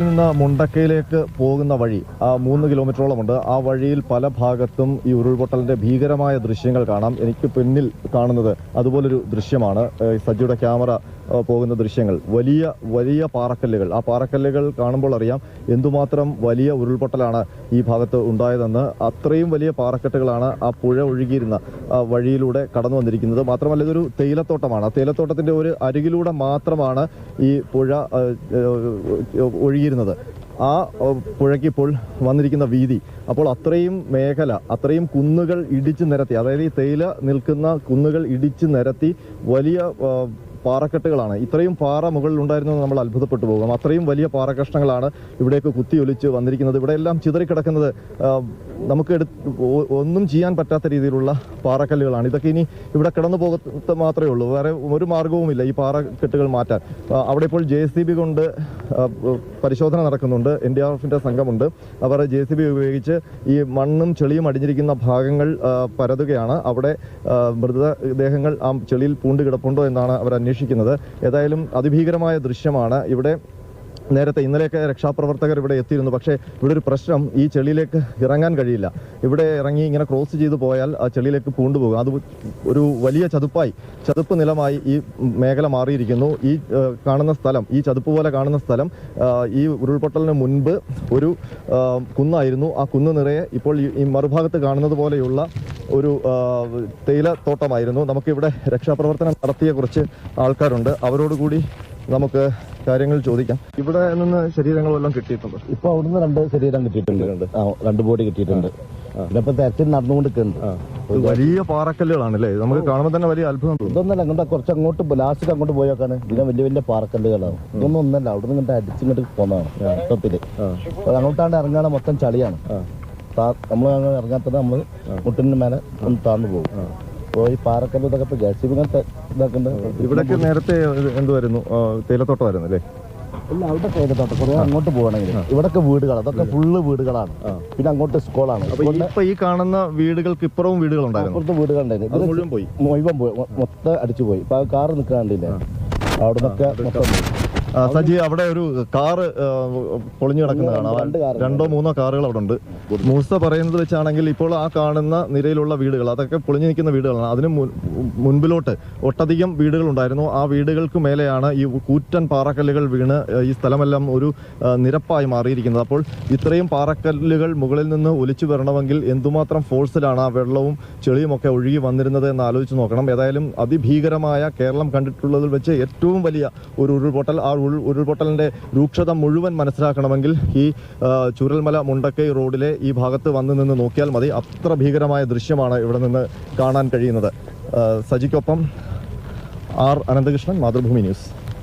നിന്ന് മുണ്ടക്കയിലേക്ക് പോകുന്ന വഴി 3 കിലോമീറ്ററോളമുണ്ട്. ആ വഴിയിൽ പല ഭാഗത്തും ഈ ഉരുൾപൊട്ടലിന്റെ ഭീകരമായ ദൃശ്യങ്ങൾ കാണാം. എനിക്ക് പിന്നിൽ കാണുന്നത് അതുപോലൊരു ദൃശ്യമാണ്. സജിയുടെ ക്യാമറ പോകുന്ന ദൃശ്യങ്ങൾ, വലിയ വലിയ പാറക്കല്ലുകൾ. ആ പാറക്കല്ലുകൾ കാണുമ്പോൾ അറിയാം എന്തുമാത്രം വലിയ ഉരുൾപൊട്ടലാണ് ഈ ഭാഗത്ത് ഉണ്ടായതെന്ന്. അത്രയും വലിയ പാറക്കെട്ടുകളാണ് ആ പുഴ ഒഴുകിയിരുന്ന വഴിയിലൂടെ കടന്നു വന്നിരിക്കുന്നത്. മാത്രമല്ല ഇതൊരു തേയിലത്തോട്ടമാണ്. ആ തേയിലത്തോട്ടത്തിന്റെ ഒരു അരികിലൂടെ മാത്രമാണ് ഈ പുഴ ഒഴുകിയിരുന്നത്. ആ പുഴയ്ക്ക് ഇപ്പോൾ വന്നിരിക്കുന്ന വീതി, അപ്പോൾ അത്രയും മേഖല, അത്രയും കുന്നുകൾ ഇടിച്ചു നിരത്തി, അതായത് ഈ തേയില നിൽക്കുന്ന കുന്നുകൾ ഇടിച്ചു നിരത്തി വലിയ പാറക്കെട്ടുകളാണ്. ഇത്രയും പാറ മുകളിൽ ഉണ്ടായിരുന്നത് നമ്മൾ അത്ഭുതപ്പെട്ടു പോകും. അത്രയും വലിയ പാറകഷ്ണങ്ങളാണ് ഇവിടേക്ക് കുത്തിയൊലിച്ച് വന്നിരിക്കുന്നത്. ഇവിടെ എല്ലാം ചിതറിക്കിടക്കുന്നത് നമുക്ക് ഒന്നും ചെയ്യാൻ പറ്റാത്ത രീതിയിലുള്ള പാറക്കല്ലുകളാണ്. ഇതൊക്കെ ഇനി ഇവിടെ കിടന്നു പോകത്ത് മാത്രമേ ഉള്ളൂ, വേറെ ഒരു മാർഗവുമില്ല ഈ പാറക്കെട്ടുകൾ മാറ്റാൻ. അവിടെ ഇപ്പോൾ JCB കൊണ്ട് പരിശോധന നടക്കുന്നുണ്ട്. NDRFിന്റെ സംഘമുണ്ട്. അവർ JCB ഉപയോഗിച്ച് ഈ മണ്ണും ചെളിയും അടിഞ്ഞിരിക്കുന്ന ഭാഗങ്ങൾ പരതുകയാണ്. അവിടെ മൃതദേഹങ്ങൾ ആ ചെളിയിൽ പൂണ്ട് കിടപ്പുണ്ടോ എന്നാണ് അവർ അന്വേഷിക്കുന്നത്. ഏതായാലും അതിഭീകരമായ ദൃശ്യമാണ്. ഇവിടെ നേരത്തെ ഇന്നലെയൊക്കെ രക്ഷാപ്രവർത്തകർ ഇവിടെ എത്തിയിരുന്നു. പക്ഷേ ഇവിടെ ഒരു പ്രശ്നം, ഈ ചെളിയിലേക്ക് ഇറങ്ങാൻ കഴിയില്ല. ഇവിടെ ഇറങ്ങി ഇങ്ങനെ ക്രോസ് ചെയ്തു പോയാൽ ആ ചെളിയിലേക്ക് പൂണ്ടുപോകും. അത് ഒരു വലിയ ചതുപ്പ് നിലമായി ഈ മേഖല മാറിയിരിക്കുന്നു. ഈ കാണുന്ന സ്ഥലം, ഈ ചതുപ്പ് പോലെ കാണുന്ന സ്ഥലം ഈ ഉരുൾപൊട്ടലിന് മുൻപ് ഒരു കുന്നായിരുന്നു. ആ കുന്ന് നിറയെ ഇപ്പോൾ ഈ മറുഭാഗത്ത് കാണുന്നത് പോലെയുള്ള ഒരു തേയില തോട്ടമായിരുന്നു. നമുക്കിവിടെ രക്ഷാപ്രവർത്തനം നടത്തിയ കുറച്ച് ആൾക്കാരുണ്ട്. അവരോടുകൂടി നമുക്ക് കാര്യങ്ങൾ ചോദിക്കാം. ഇവിടെ നിന്ന് ശരീരങ്ങളെല്ലാം കിട്ടിയിട്ടുണ്ട്. ഇപ്പൊ അവിടുന്ന് 2 ശരീരം കിട്ടിയിട്ടുണ്ട്, 2 ബോഡി കിട്ടിയിട്ടുണ്ട്. ഇപ്പൊ തെരച്ചിൽ നടന്നുകൊണ്ടിരിക്കുന്നുണ്ട്. വലിയ പാറക്കല്ലുകളാണ് അല്ലേ? നമുക്ക് കാണുമ്പോൾ തന്നെ വലിയ അത്ഭുതം. ഇതൊന്നല്ല, അങ്ങോട്ട് കുറച്ച് അങ്ങോട്ട് ലാസ്റ്റ് അങ്ങോട്ട് പോയേക്കാണ്. ഇതിനെ വലിയ വലിയ പാറക്കല്ലുകളാണ്. ഇതൊന്നും ഒന്നല്ല, അവിടുന്ന് ഇങ്ങോട്ട് അടിച്ചിങ്ങോട്ട് പോന്നതാണ് മൊത്തത്തില്. അങ്ങോട്ടാണ്ട് ഇറങ്ങാണ് മൊത്തം ചളിയാണ്. നമ്മൾ ഇറങ്ങാത്തത് നമ്മള് മുട്ടിന് മേലെ താഴ്ന്നു പോകും. ഈ പാറക്കല്ല് ഇതൊക്കെ ഇപ്പൊ JCB ഇതാക്കുന്നുണ്ട്. ഇവിടേക്ക് നേരത്തെ എന്തുവായിരുന്നു? തേയിലത്തോട്ടമായിരുന്നു അല്ലേ? ഇല്ല, അവിടെ തേയിലത്തോട്ടം. കുറെ അങ്ങോട്ട് പോകണമെങ്കിൽ ഇവിടൊക്കെ വീടുകളാണ്. അതൊക്കെ ഫുള്ള് വീടുകളാണ്. പിന്നെ അങ്ങോട്ട് സ്കൂളാണ്. ഇപ്പൊ ഈ കാണുന്ന വീടുകൾക്ക് ഇപ്പുറവും വീടുകളുണ്ടായിരുന്നു. അപ്പുറത്ത് വീടുകളുണ്ടായിരുന്നു. മുഴുവൻ പോയി, മൊത്തം അടിച്ചു പോയി. ഇപ്പൊ കാറ് നിൽക്കാണ്ടില്ലേ, അവിടെ നിന്നൊക്കെ മൊത്തം പോയി. സജി, അവിടെ ഒരു കാറ് പൊളിഞ്ഞു കിടക്കുന്നതാണ്. 2 or 3 കാറുകൾ അവിടെ ഉണ്ട്. മൂസ പറയുന്നത് വെച്ചാണെങ്കിൽ ഇപ്പോൾ ആ കാണുന്ന നിരയിലുള്ള വീടുകൾ അതൊക്കെ പൊളിഞ്ഞു നിൽക്കുന്ന വീടുകളാണ്. അതിന് മുൻപിലോട്ട് ഒട്ടധികം വീടുകൾ ഉണ്ടായിരുന്നു. ആ വീടുകൾക്ക് മേലെയാണ് ഈ കൂറ്റൻ പാറക്കല്ലുകൾ വീണ് ഈ സ്ഥലമെല്ലാം ഒരു നിരപ്പായി മാറിയിരിക്കുന്നത്. അപ്പോൾ ഇത്രയും പാറക്കല്ലുകൾ മുകളിൽ നിന്ന് ഒലിച്ചു വരണമെങ്കിൽ എന്തുമാത്രം ഫോഴ്സിലാണ് ആ വെള്ളവും ചെളിയും ഒക്കെ ഒഴുകി വന്നിരുന്നത് എന്ന് ആലോചിച്ച് നോക്കണം. ഏതായാലും അതിഭീകരമായ, കേരളം കണ്ടിട്ടുള്ളതിൽ വെച്ച് ഏറ്റവും വലിയ ഒരു ഉരുൾപൊട്ടൽ. ആ ഉരുൾപൊട്ടലിന്റെ രൂക്ഷത മുഴുവൻ മനസ്സിലാക്കണമെങ്കിൽ ഈ ചൂരൽമല മുണ്ടക്കൈ റോഡിലെ ഈ ഭാഗത്ത് വന്നു നിന്ന് നോക്കിയാൽ മതി. അത്ര ഭീകരമായ ദൃശ്യമാണ് ഇവിടെ നിന്ന് കാണാൻ കഴിയുന്നത്. സജിക്കൊപ്പം R. അനന്തകൃഷ്ണൻ, മാതൃഭൂമി ന്യൂസ്.